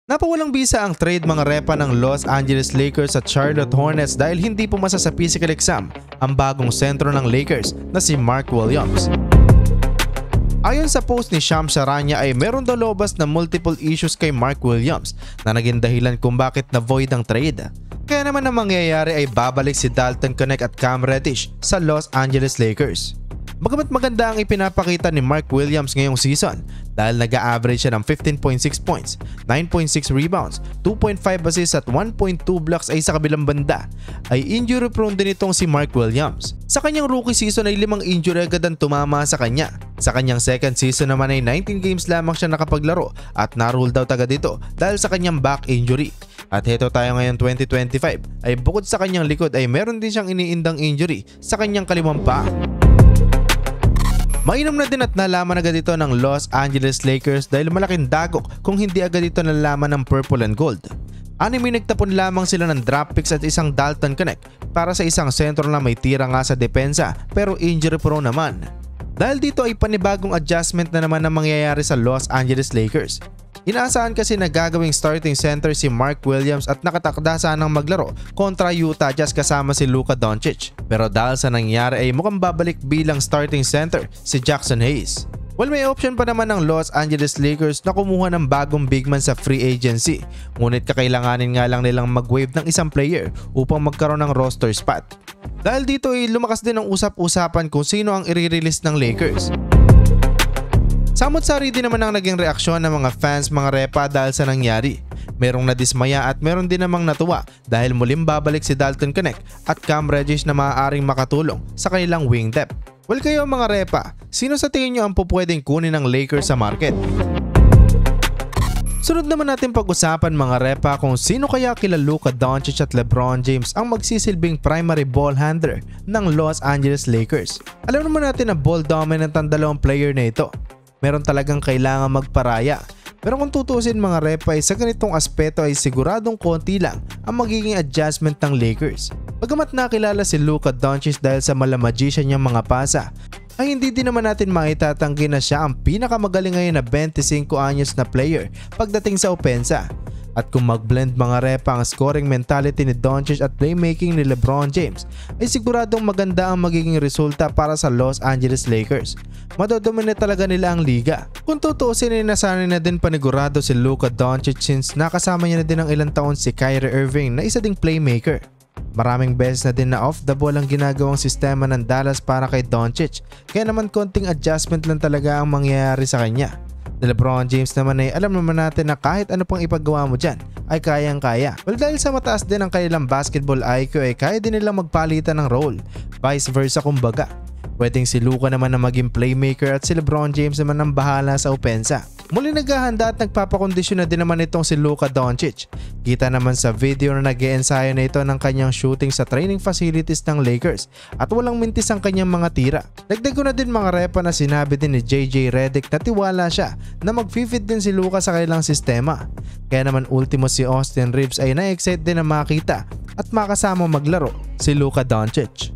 Napawalang bisa ang trade mga repa ng Los Angeles Lakers at Charlotte Hornets dahil hindi pumasa sa physical exam ang bagong sentro ng Lakers na si Mark Williams. Ayon sa post ni Shams Charania ay meron daw lobas na multiple issues kay Mark Williams na naging dahilan kung bakit na-void ang trade. Kaya naman ang mangyayari ay babalik si Dalton Knecht at Cam Reddish sa Los Angeles Lakers. Bagamat maganda ang ipinapakita ni Mark Williams ngayong season dahil nag-a-average siya ng 15.6 points, 9.6 rebounds, 2.5 assists at 1.2 blocks ay sa kabilang banda ay injury prone din itong si Mark Williams. Sa kanyang rookie season ay 5 injury agad ang tumama sa kanya. Sa kanyang second season naman ay 19 games lamang siya nakapaglaro at na-ruled out agad ito dahil sa kanyang back injury. At heto tayo ngayon 2025 ay bukod sa kanyang likod ay meron din siyang iniindang injury sa kanyang kaliwang paa. Mainam na din at nalaman agad ito ng Los Angeles Lakers dahil malaking dagok kung hindi agad ito nalaman ng Purple and Gold. May nagtapon lamang sila ng draft picks at isang Dalton Knecht para sa isang sentro na may tira nga sa depensa pero injury prone naman. Dahil dito ay panibagong adjustment na naman ang mangyayari sa Los Angeles Lakers. Inaasahan kasi na gagawing starting center si Mark Williams at nakatakda sanang maglaro kontra Utah Jazz kasama si Luka Doncic. Pero dahil sa nangyari ay mukhang babalik bilang starting center si Jackson Hayes. Well, may option pa naman ng Los Angeles Lakers na kumuha ng bagong big man sa free agency. Ngunit kakailanganin nga lang nilang mag-waive ng isang player upang magkaroon ng roster spot. Dahil dito ay lumakas din ang usap-usapan kung sino ang i-release ng Lakers. Samot-sari din naman ang naging reaksyon ng mga fans mga repa dahil sa nangyari. Merong nadismaya at meron din namang natuwa dahil muling babalik si Dalton Knecht at Cam Reddish na maaaring makatulong sa kanilang wing depth. Well, kayo mga repa, sino sa tingin nyo ang pupwedeng kunin ng Lakers sa market? Sunod naman natin pag-usapan mga repa kung sino kaya kila Luka Doncic at LeBron James ang magsisilbing primary ball handler ng Los Angeles Lakers. Alam naman natin na ball dominant ang dalawang player na ito. Meron talagang kailangan magparaya. Pero kung tutusin mga repa ay sa ganitong aspeto ay siguradong konti lang ang magiging adjustment ng Lakers. Bagamat nakilala si Luka Doncic dahil sa malamagician niyang mga pasa, ay hindi din naman natin maitatanggi na siya ang pinakamagaling ngayon na 25 anyos na player pagdating sa opensa. At kung mag-blend mga repa ang scoring mentality ni Doncic at playmaking ni LeBron James ay siguradong maganda ang magiging resulta para sa Los Angeles Lakers. Madodominate talaga nila ang liga. Kung tutuusin ay nasanay na din panigurado si Luka Doncic since nakasama niya na din ng ilang taon si Kyrie Irving na isa ding playmaker. Maraming beses na din na off the ball ang ginagawang sistema ng Dallas para kay Doncic kaya naman konting adjustment lang talaga ang mangyayari sa kanya. LeBron James naman ay alam naman natin na kahit ano pang ipagawa mo dyan ay kayang-kaya. Well, dahil sa mataas din ang kanilang basketball IQ ay kaya din nilang magpalitan ng role. Vice versa kumbaga. Pwedeng si Luka naman na maging playmaker at si LeBron James naman ang bahala sa opensa. Muli naghahanda at nagpapakondisyon na din naman itong si Luka Doncic. Kita naman sa video na nag-e-ensayo na ito ng kanyang shooting sa training facilities ng Lakers at walang mintis ang kanyang mga tira. Dagdag ko na din mga repa na sinabi din ni JJ Redick na tiwala siya na mag-fit din si Luka sa kanilang sistema. Kaya naman ultimo si Austin Reeves ay na-excite din na makita at makasama maglaro si Luka Doncic.